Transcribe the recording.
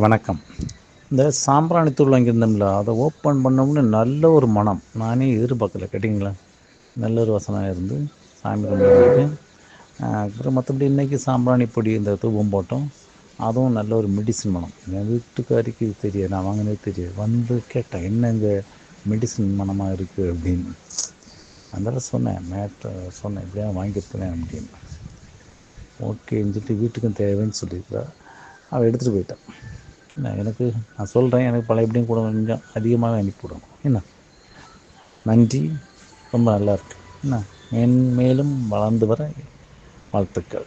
வணக்கம். இந்த சாம்பிராணி தூள் வாங்கியிருந்தோம்ல, அதை ஓப்பன் பண்ணோம்னு நல்ல ஒரு மனம். நானே எதிர்பார்க்கல கேட்டிங்களா. நல்ல ஒரு வாசனையாக இருந்து சாமி கும்பிட்டு அப்புறம் மற்றபடி இன்றைக்கி சாம்பிராணி பொடி இந்த தூபம் போட்டோம். அதுவும் நல்ல ஒரு மெடிசின் மனம். என் வீட்டுக்காரிக்கு இது தெரியாது, நான் வாங்கினது தெரியாது. வந்து கேட்டேன், என்ன இங்கே மெடிசின் மனமாக இருக்குது அப்படின்னு. அதனால் சொன்னேன் இப்படியா வாங்கியிருக்கிறேன் அப்படின்னு. ஓகேன்னு சொல்லிட்டு வீட்டுக்கும் தேவைன்னு சொல்லியிருக்கிறா. அவள் எடுத்துகிட்டு போயிட்டான். எனக்கு நான் சொல்கிறேன், எனக்கு பழையபடியும் கூட கொஞ்சம் அதிகமாக அனுப்பிவிடணும் என்ன. நன்றி, ரொம்ப நல்லா இருக்கு என்ன. மேன்மேலும் வளர்ந்து வர வாழ்த்துக்கள்.